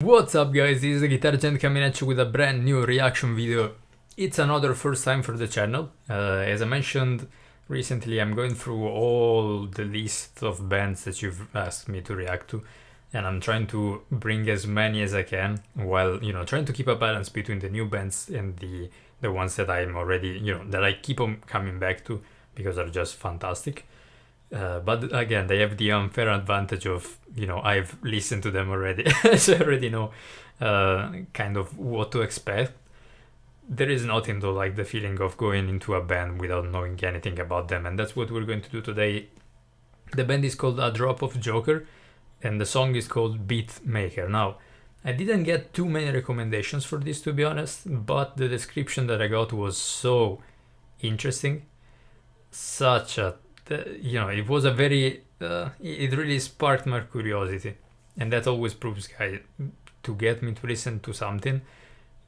What's up guys, this is the Guitar Gent coming at you with a brand new reaction video. It's another first time for the channel. As I mentioned recently, I'm going through all the list of bands that you've asked me to react to, and I'm trying to bring as many as I can while, trying to keep a balance between the new bands and the ones that I'm already, that I keep on coming back to because they're just fantastic. But again, they have the unfair advantage of, I've listened to them already, so I already know kind of what to expect. There is nothing though like the feeling of going into a band without knowing anything about them, and that's what we're going to do today. The band is called A Drop of Joker, and the song is called Beat Maker. Now, I didn't get too many recommendations for this, to be honest, but the description that I got was so interesting. It was a very, it really sparked my curiosity, and that always proves, guys, to get me to listen to something.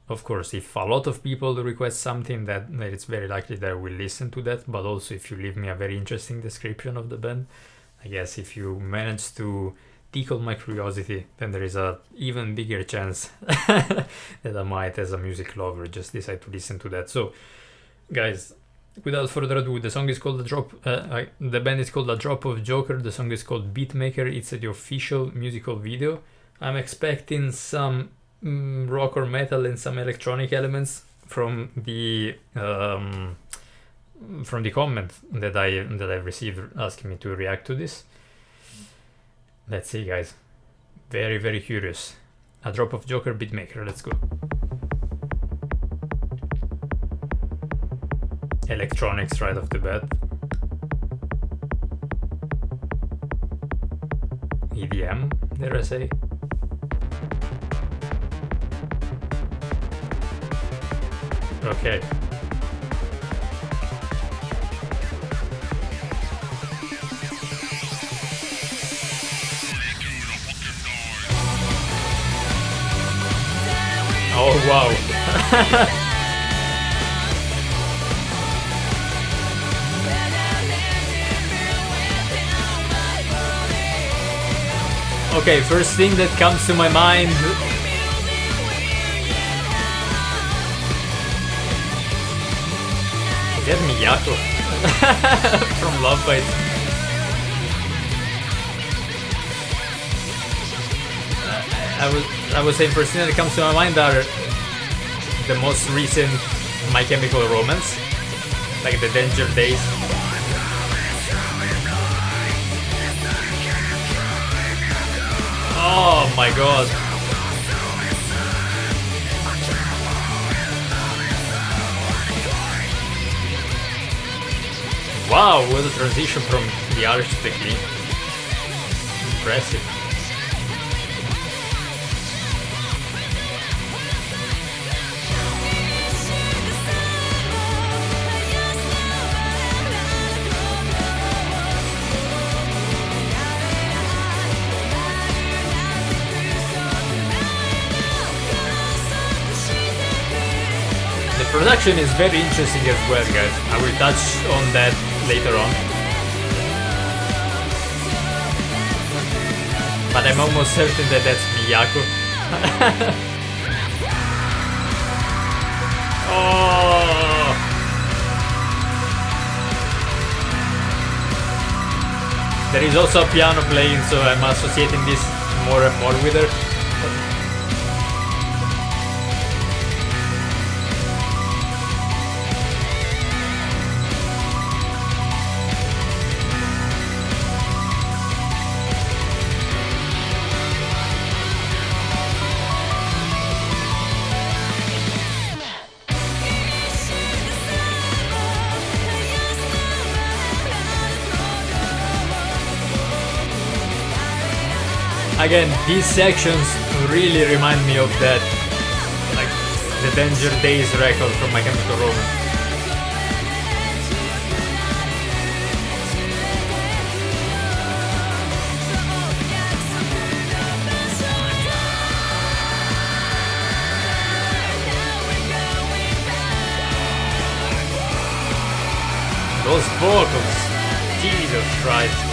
Of course, if a lot of people request something, that it's very likely that I will listen to that, but also if you leave me a very interesting description of the band, I guess if you manage to tickle my curiosity, then there is a even bigger chance that I might, as a music lover, just decide to listen to that. So, guys, without further ado, the song is called the band is called A Drop of Joker. The song is called Beat Maker. It's the official musical video. I'm expecting some rock or metal and some electronic elements from the comment that I've received asking me to react to this. Let's see, guys. Very, very curious. A Drop of Joker, Beat Maker. Let's go. Electronics right off the bat. EDM, dare I say. Okay. Oh wow. Okay, first thing that comes to my mind. Is that Miyako? From Lovebites. I was saying, first thing that comes to my mind are the most recent My Chemical Romance, like the Danger Days. Oh my god. Wow, what a transition from the harsh to the clean. Impressive. The production is very interesting as well, guys. I will touch on that later on. But I'm almost certain that that's Miyako. Oh! There is also a piano playing, so I'm associating this more and more with her. Again, these sections really remind me of that, like the Danger Days record from My Chemical Romance. Those vocals, Jesus Christ.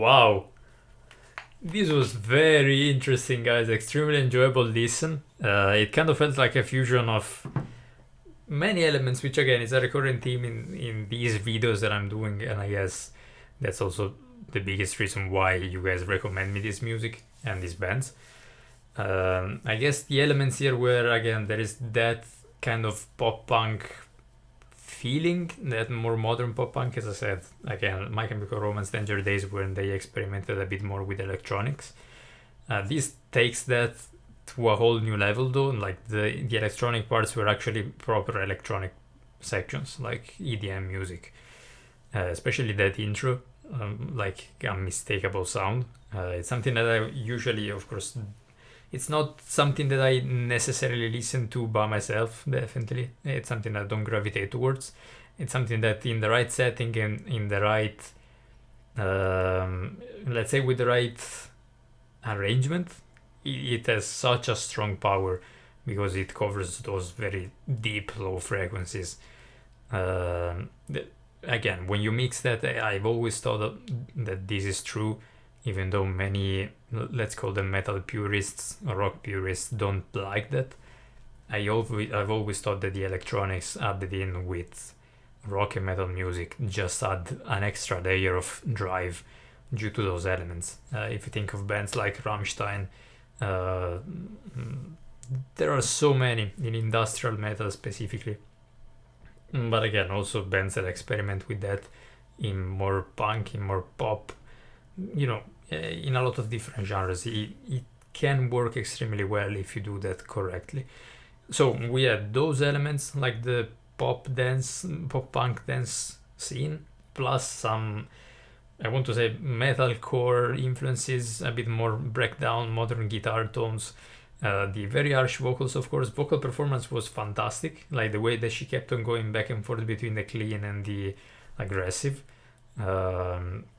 Wow, this was very interesting, guys. Extremely enjoyable listen. It kind of felt like a fusion of many elements, which again is a recurring theme in these videos that I'm doing, and I guess that's also the biggest reason why you guys recommend me this music and these bands. I guess the elements here were, again, there is that kind of pop punk feeling, that more modern pop punk, as I said, again, My Chemical Romance, Danger Days, when they experimented a bit more with electronics. This takes that to a whole new level though, like the electronic parts were actually proper electronic sections, like EDM music, especially that intro, like unmistakable sound. It's something that I usually, of course, it's not something that I necessarily listen to by myself, definitely. It's something I don't gravitate towards. It's something that in the right setting and in the right, let's say with the right arrangement, it has such a strong power because it covers those very deep low frequencies. Again, when you mix that, I've always thought that this is true, even though many, let's call them metal purists or rock purists, don't like that. I've always thought that the electronics added in with rock and metal music just add an extra layer of drive due to those elements. If you think of bands like Rammstein, there are so many in industrial metal specifically, but again also bands that experiment with that in more punk, in more pop, in a lot of different genres. It can work extremely well if you do that correctly. So we had those elements, like the pop punk dance scene, plus some, I want to say, metalcore influences, a bit more breakdown, modern guitar tones, the very harsh vocals, of course. Vocal performance was fantastic, like the way that she kept on going back and forth between the clean and the aggressive.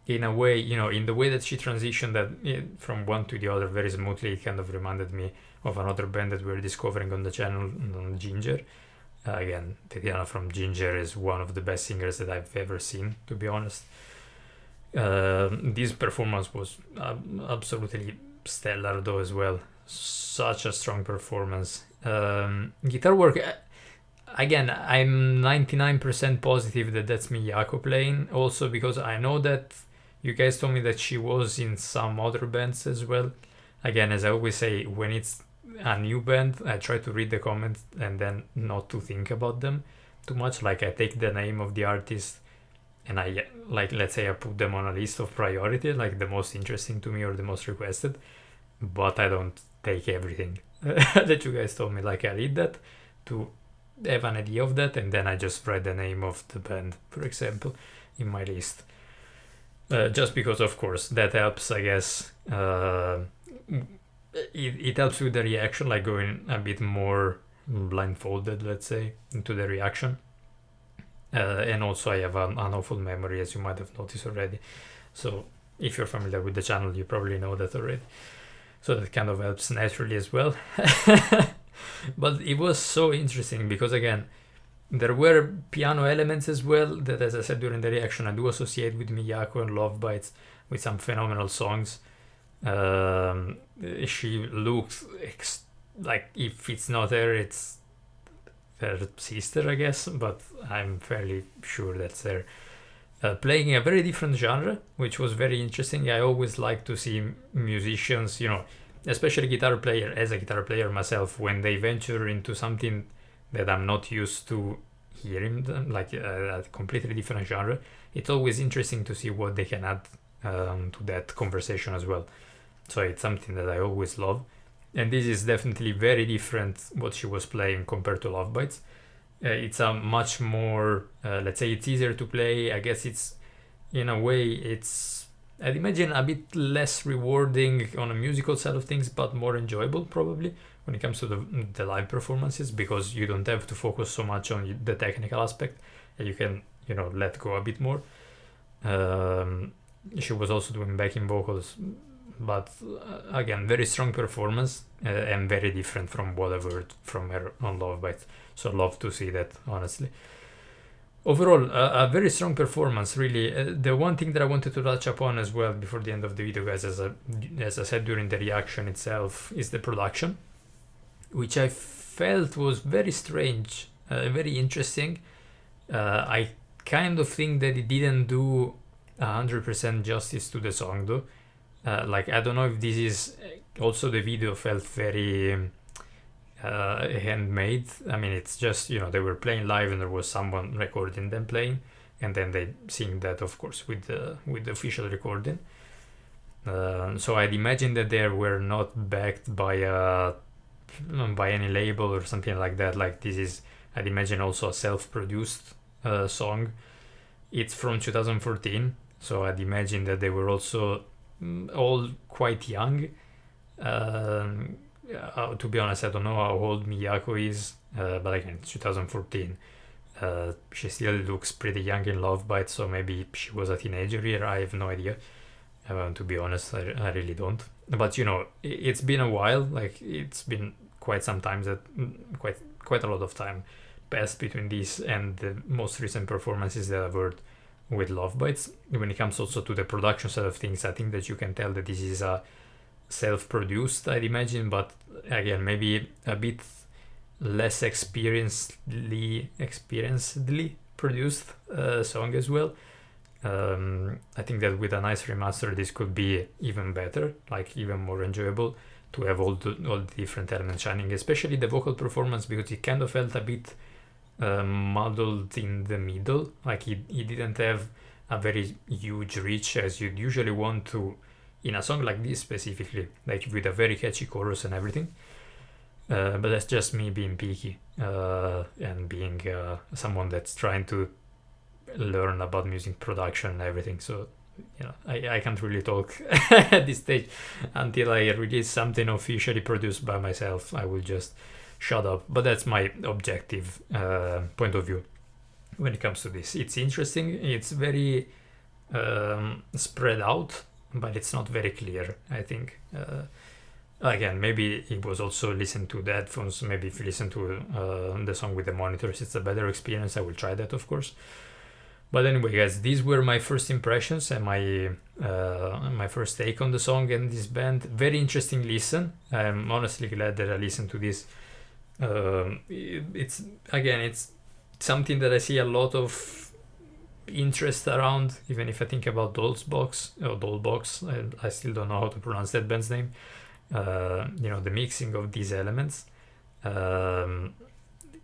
In a way, in the way that she transitioned that from one to the other very smoothly, it kind of reminded me of another band that we're discovering on the channel, on Ginger. Again, Tatiana from Ginger is one of the best singers that I've ever seen, to be honest. This performance was absolutely stellar though as well. Such a strong performance. Guitar work, again, I'm 99% positive that that's Miyako playing, also because I know that you guys told me that she was in some other bands as well. Again, as I always say, when it's a new band, I try to read the comments and then not to think about them too much. Like, I take the name of the artist and I, like, let's say I put them on a list of priority, like the most interesting to me or the most requested, but I don't take everything that you guys told me. Like, I read that to have an idea of that, and then I just write the name of the band, for example, in my list. Just because, of course, that helps, I guess. It helps with the reaction, like going a bit more blindfolded, let's say, into the reaction. And also I have an awful memory, as you might have noticed already. So if you're familiar with the channel, you probably know that already. So that kind of helps naturally as well. But it was so interesting because, again, there were piano elements as well that, as I said during the reaction, I do associate with Miyako and Lovebites, with some phenomenal songs. She looked like, if it's not her, it's her sister, I guess, but I'm fairly sure that's her. Playing a very different genre, which was very interesting. I always like to see musicians, especially guitar player, as a guitar player myself, when they venture into something that I'm not used to hearing them, like a completely different genre. It's always interesting to see what they can add to that conversation as well. So it's something that I always love. And this is definitely very different what she was playing compared to Lovebites. It's a much more, let's say it's easier to play. I guess it's, in a way, I'd imagine a bit less rewarding on a musical side of things, but more enjoyable probably when it comes to the live performances, because you don't have to focus so much on the technical aspect and you can, let go a bit more. She was also doing backing vocals, but again, very strong performance and very different from what I've heard from her on Lovebites. So love to see that, honestly. overall, a very strong performance, really. The one thing that I wanted to touch upon as well before the end of the video, guys, as I said during the reaction itself, is the production, which I felt was very strange, very interesting. I kind of think that it didn't do 100% justice to the song, though. Like, I don't know if this is also, the video felt very handmade. I mean, it's just, you know, they were playing live and there was someone recording them playing, and then they sing that, of course, with the official recording. So I'd imagine that they were not backed by any label or something like that. Like, this is, I'd imagine, also a self-produced song. It's from 2014, so I'd imagine that they were also all quite young. To be honest, I don't know how old Miyako is, but again, it's 2014. She still looks pretty young in Lovebites, so maybe she was a teenager here. I have no idea. To be honest, I really don't. But you know, it's been a while. Like, it's been quite some time, that quite a lot of time passed between these and the most recent performances that I've heard with Lovebites. When it comes also to the production side of things, I think that you can tell that this is a self-produced, I'd imagine, but again, maybe a bit less experiencedly produced song as well. I think that with a nice remaster, this could be even better, like even more enjoyable, to have all the different elements shining, especially the vocal performance, because it kind of felt a bit muddled in the middle. Like, he didn't have a very huge reach as you'd usually want to in a song like this specifically, like with a very catchy chorus and everything. But that's just me being picky and being someone that's trying to learn about music production and everything. So, you know, I can't really talk at this stage until I release something officially produced by myself. I will just shut up. But that's my objective point of view when it comes to this. It's interesting. It's very spread out, but it's not very clear, I think. Again, maybe it was also listened to the headphones. Maybe if you listen to the song with the monitors, it's a better experience. I will try that, of course. But anyway, guys, these were my first impressions and my first take on the song and this band. Very interesting listen. I'm honestly glad that I listened to this. It's something that I see a lot of interest around, even if I think about Dollbox. I still don't know how to pronounce that band's name. You know, the mixing of these elements.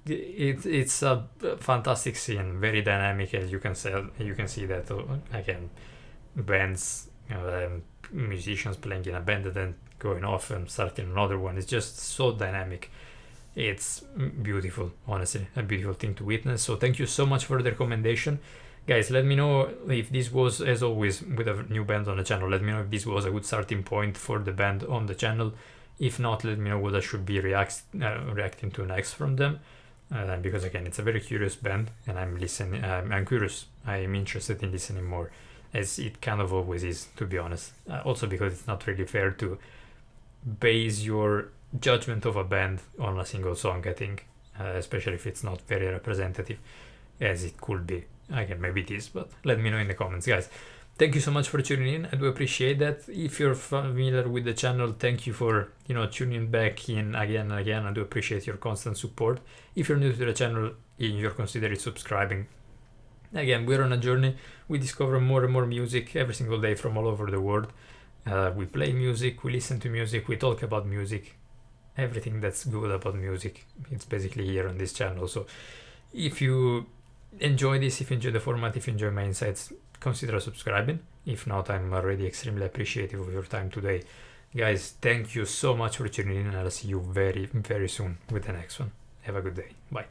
It's a fantastic scene, very dynamic, as you can see that again, bands, musicians playing in a band and then going off and starting another one. It's just so dynamic. It's beautiful, honestly, a beautiful thing to witness. So thank you so much for the recommendation, guys. Let me know if this was, as always with a new band on the channel, let me know if this was a good starting point for the band on the channel. If not, let me know what I should be reacting to next from them. Because again, it's a very curious band and I'm curious, I'm interested in listening more, as it kind of always is, to be honest. Also because it's not really fair to base your judgment of a band on a single song, I think, especially if it's not very representative, as it could be. Again, maybe it is, but let me know in the comments, guys. Thank you so much for tuning in. I do appreciate that. If you're familiar with the channel, thank you for, you know, tuning back in again and again. I do appreciate your constant support. If you're new to the channel, you're considering subscribing. Again, we're on a journey. We discover more and more music every single day from all over the world. We play music, we listen to music, we talk about music. Everything that's good about music, it's basically here on this channel. So if you enjoy this, if you enjoy the format, if you enjoy my insights, consider subscribing. If not, I'm already extremely appreciative of your time today. Guys, thank you so much for tuning in, and I'll see you very, very soon with the next one. Have a good day. Bye.